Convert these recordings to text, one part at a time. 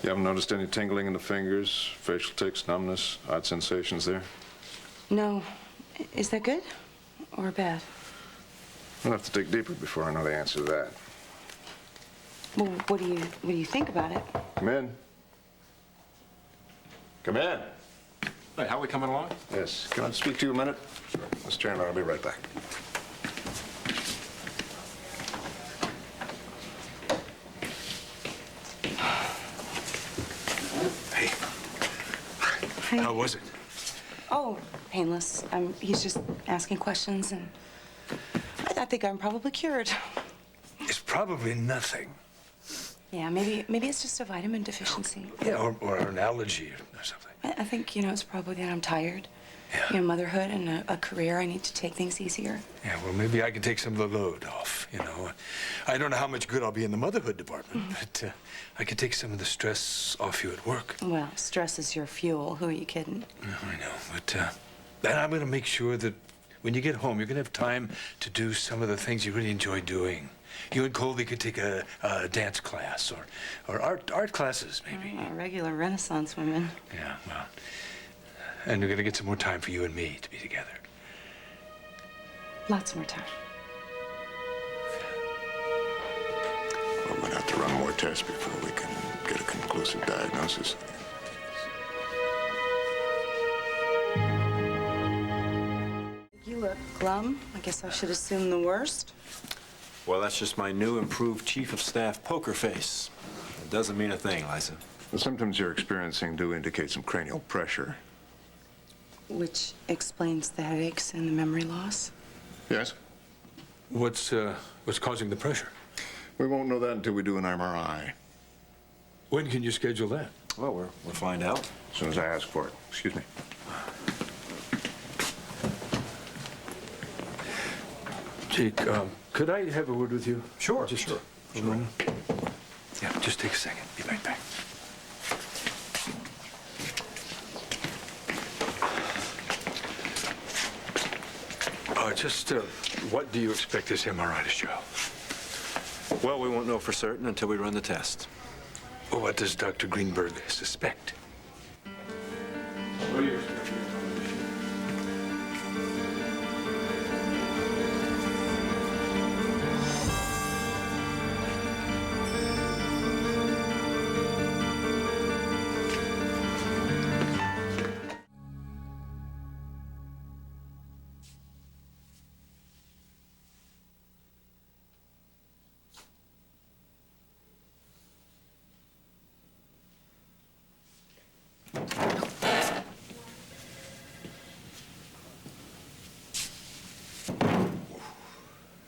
You haven't noticed any tingling in the fingers, facial tics, numbness, odd sensations there? No. Is that good or bad? I'll have to dig deeper before I know the answer to that. Well, what do you think about it? Come in. Come in. Hey, how are we coming along? Yes. Can I speak to you a minute? Sure. Mr. Chandler, I'll be right back. Hey. Hi. How was it? Oh, painless. He's just asking questions, and I think I'm probably cured. It's probably nothing. Yeah, maybe it's just a vitamin deficiency. Yeah, or an allergy or something. I think, it's probably that I'm tired. Yeah. Motherhood and a career, I need to take things easier. Yeah, well, maybe I can take some of the load off, I don't know how much good I'll be in the motherhood department, but I can take some of the stress off you at work. Well, stress is your fuel. Who are you kidding? I know, but and I'm going to make sure that when you get home, you're going to have time to do some of the things you really enjoy doing. You and Colby could take a dance class or art classes, maybe. Regular Renaissance women. Yeah, well, and we're going to get some more time for you and me to be together. Lots more time. We're going to have to run more tests before we can get a conclusive diagnosis. You look glum. I guess I should assume the worst. Well, that's just my new improved chief of staff poker face. It doesn't mean a thing, Liza. The symptoms you're experiencing do indicate some cranial pressure. Which explains the headaches and the memory loss. Yes? What's causing the pressure? We won't know that until we do an MRI. When can you schedule that? Well, we'll find out. As soon as I ask for it. Excuse me. Jake, could I have a word with you? Sure, Just sure. a moment. Yeah, just take a second. Be right back. What do you expect this MRI to show? Well, we won't know for certain until we run the test. Well, what does Dr. Greenberg suspect? What do you expect?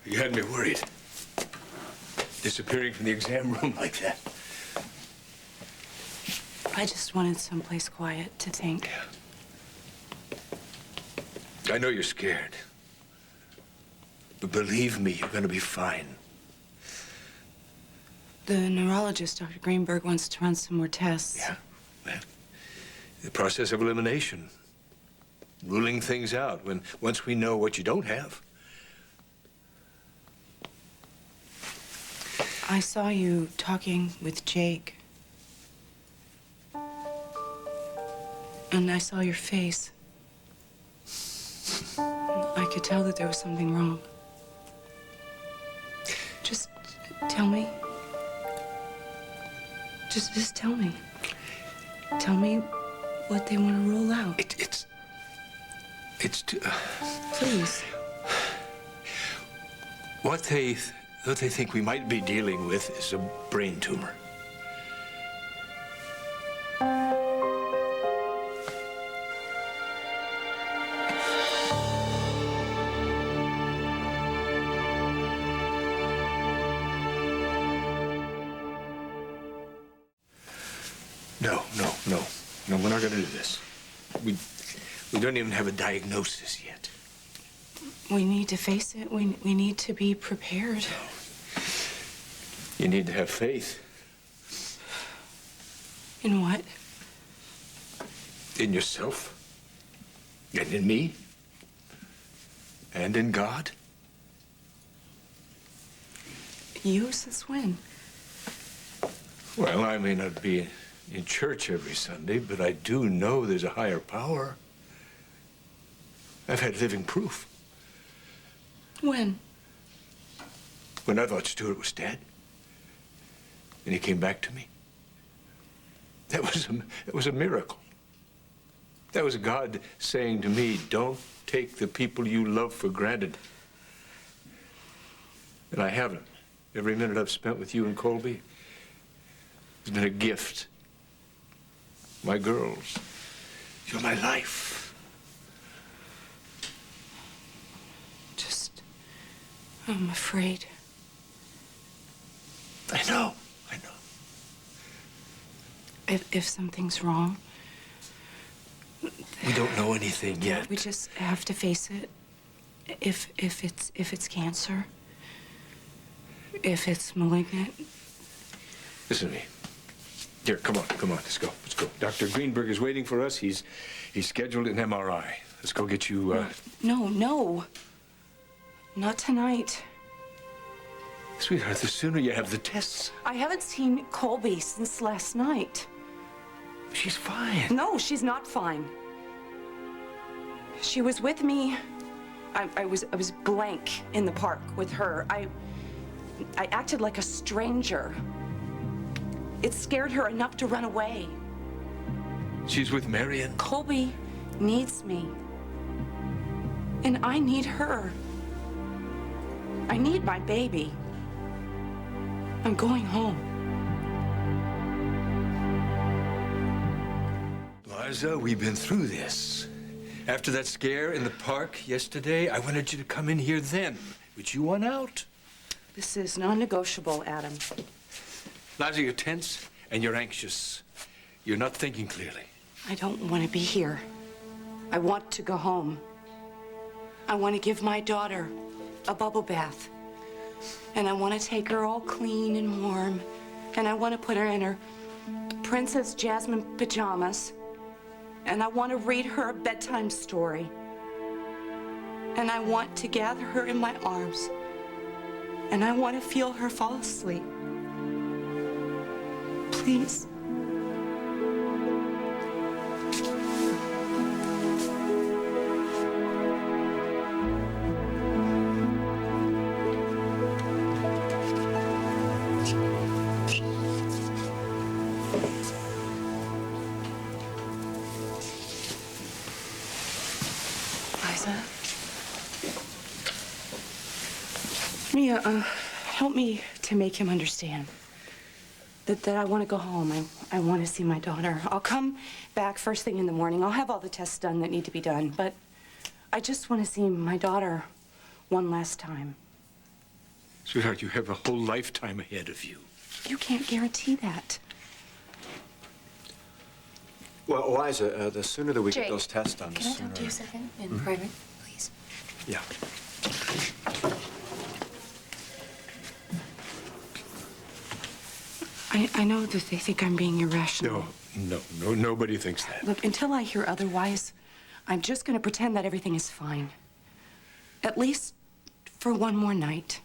You had me worried. Disappearing from the exam room like that. I just wanted someplace quiet to think. I know you're scared. But believe me, you're gonna be fine. The neurologist, Dr. Greenberg, wants to run some more tests. Yeah. Well, the process of elimination. Ruling things out once we know what you don't have. I saw you talking with Jake. And I saw your face. I could tell that there was something wrong. Just tell me. Just tell me. Tell me what they want to rule out. It's too... Please. What they think we might be dealing with is a brain tumor. No, we're not going to do this. We don't even have a diagnosis yet. We need to face it. We need to be prepared. You need to have faith. In what? In yourself. And in me. And in God. You since when? Well, I may not be in church every Sunday, but I do know there's a higher power. I've had living proof. When? When I thought Stuart was dead, and he came back to me. That was a miracle. That was God saying to me, don't take the people you love for granted. And I haven't. Every minute I've spent with you and Colby has been a gift. My girls, you're my life. I'm afraid. I know. If something's wrong, We don't know anything yet. we just have to face it. If it's cancer, if it's malignant. Listen to me. Here, come on, let's go. Dr. Greenberg is waiting for us. He's scheduled an MRI. Let's go get you, No. Not tonight. Sweetheart, the sooner you have the tests. I haven't seen Colby since last night. She's fine. No, she's not fine. She was with me. I was blank in the park with her. I acted like a stranger. It scared her enough to run away. She's with Marion. Colby needs me. And I need her. I need my baby. I'm going home. Liza, we've been through this. After that scare in the park yesterday, I wanted you to come in here then. But you won out. This is non-negotiable, Adam. Liza, you're tense and you're anxious. You're not thinking clearly. I don't want to be here. I want to go home. I want to give my daughter a bubble bath. And I want to take her all clean and warm. And I want to put her in her Princess Jasmine pajamas. And I want to read her a bedtime story. And I want to gather her in my arms. And I want to feel her fall asleep. Please. Liza? Mia, help me to make him understand that I want to go home. I want to see my daughter. I'll come back first thing in the morning. I'll have all the tests done that need to be done, but I just want to see my daughter one last time. Sweetheart, you have a whole lifetime ahead of you. You can't guarantee that. Well, Liza, the sooner that we get Jake, those tests done, the Can I sooner... talk to you a second in private, please? Yeah. I know that they think I'm being irrational. No, nobody thinks that. Look, until I hear otherwise, I'm just going to pretend that everything is fine. At least for one more night.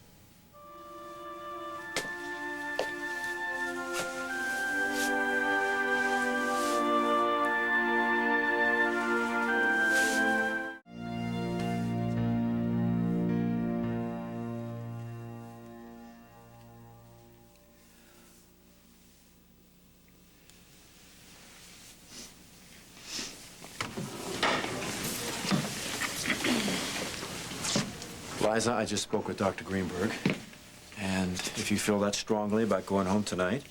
Liza, I just spoke with Dr. Greenberg, and if you feel that strongly about going home tonight,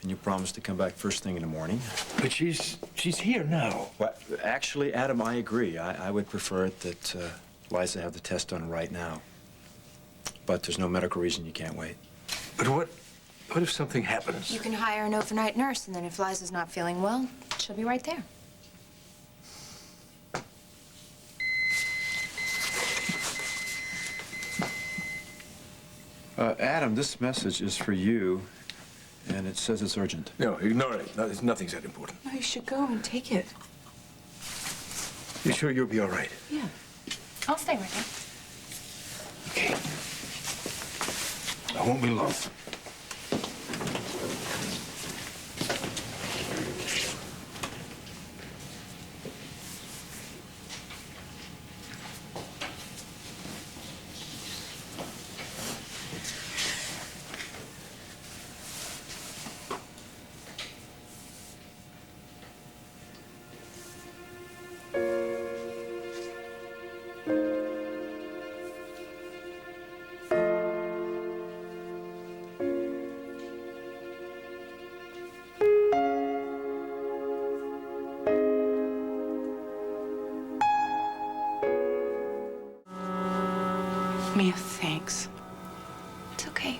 and you promise to come back first thing in the morning... But she's here now. Well, actually, Adam, I agree. I would prefer it that Liza have the test done right now. But there's no medical reason you can't wait. But what if something happens? You can hire an overnight nurse, and then if Liza's not feeling well, she'll be right there. Adam, this message is for you, and it says it's urgent. No, ignore it. No, nothing's that important. No, you should go and take it. You sure you'll be all right? Yeah. I'll stay right there. Okay. I won't be long. Mia, thanks. It's okay.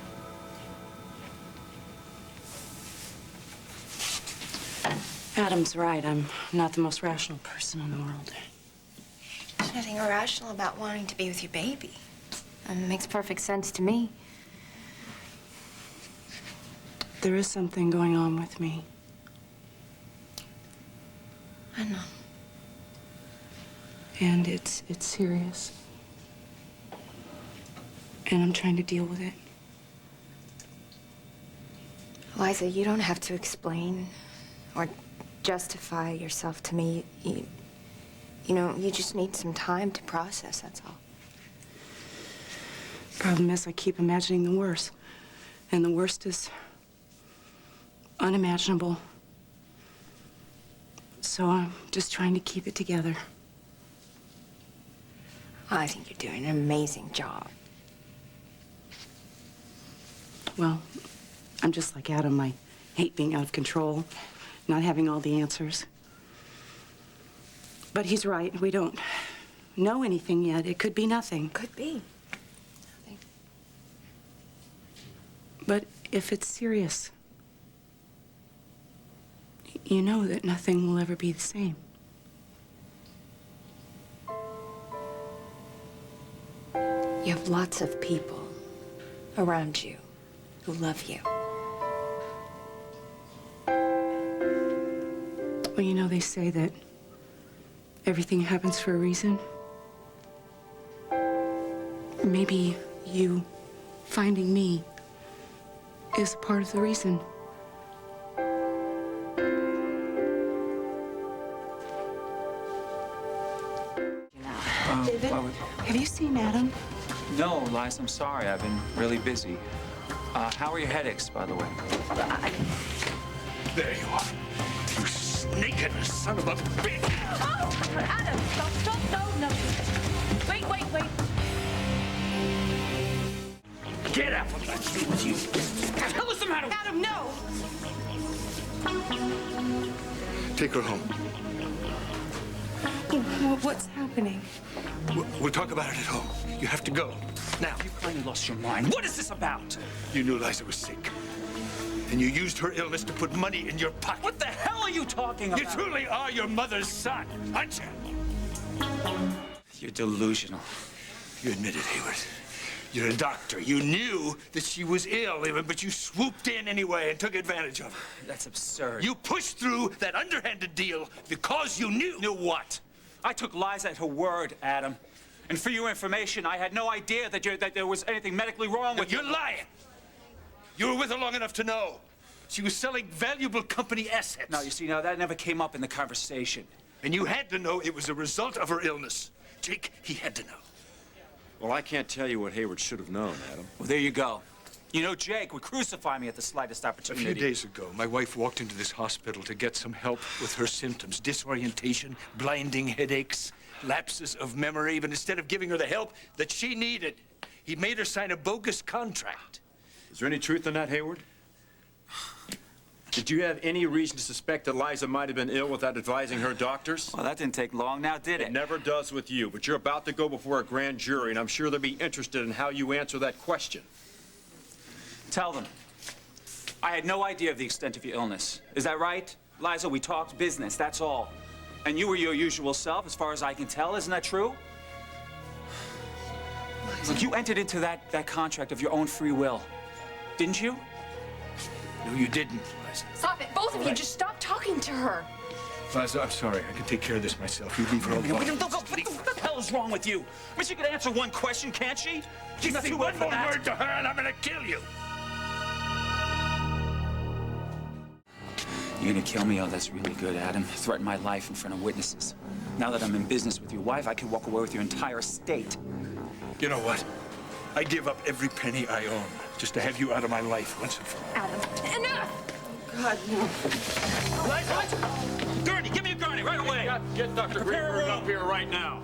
Adam's right. I'm not the most rational person in the world. There's nothing irrational about wanting to be with your baby. It makes perfect sense to me. There is something going on with me. I know. And it's serious. And I'm trying to deal with it. Liza, you don't have to explain or justify yourself to me. You know, you just need some time to process, that's all. Problem is, I keep imagining the worst. And the worst is unimaginable. So I'm just trying to keep it together. I think you're doing an amazing job. Well, I'm just like Adam. I hate being out of control, not having all the answers. But he's right. We don't know anything yet. It could be nothing. Could be. Nothing. But if it's serious, you know that nothing will ever be the same. You have lots of people around you who love you. Well, you know, they say that everything happens for a reason. Maybe you finding me is part of the reason. David, have you seen Adam? No, Liza, I'm sorry. I've been really busy. How are your headaches, by the way? There you are. You sneaking son of a bitch! Oh, Adam, stop, no. Wait. Get out of that street with you. What the hell is the matter? Adam, no! Take her home. What's happening? We'll talk about it at home. You have to go. Now. You finally lost your mind. What is this about? You knew Liza was sick. And you used her illness to put money in your pocket. What the hell are you talking about? You truly are your mother's son, aren't you? You're delusional. You admit it, Hayward. You're a doctor. You knew that she was ill, but you swooped in anyway and took advantage of her. That's absurd. You pushed through that underhanded deal because you knew. Knew what? I took Liza at her word, Adam. And for your information, I had no idea that there was anything medically wrong with you. You're lying. You were with her long enough to know. She was selling valuable company assets. No, you see, now that never came up in the conversation. And you had to know it was a result of her illness. Jake, he had to know. Well, I can't tell you what Hayward should have known, Adam. Well, there you go. You know, Jake would crucify me at the slightest A opportunity. few days ago, my wife walked into this hospital to get some help with her symptoms. Disorientation, blinding headaches, lapses of memory. But instead of giving her the help that she needed, he made her sign a bogus contract. Is there any truth in that, Hayward? Did you have any reason to suspect that Liza might have been ill without advising her doctors? Well, that didn't take long now, did it? It never does with you, but you're about to go before a grand jury, and I'm sure they'll be interested in how you answer that question. Tell them. I had no idea of the extent of your illness. Is that right? Liza, we talked business, that's all. And you were your usual self, as far as I can tell. Isn't that true? Look, you entered into that contract of your own free will, didn't you? No, you didn't, Liza. Stop it, both of you. Just stop talking to her. Liza, I'm sorry. I can take care of this myself. You leave her alone. What the hell is wrong with you? I mean, she can answer one question, can't she? She's not too one more word to her, and I'm gonna kill you. You're gonna kill me? Oh, that's really good, Adam. Threaten my life in front of witnesses. Now that I'm in business with your wife, I could walk away with your entire estate. You know what? I give up every penny I own just to have you out of my life once and for all. Adam, enough! God, no. Liza! Gurney, give me a gurney right away! Get Dr. Prepare a Greenberg room. up here right now.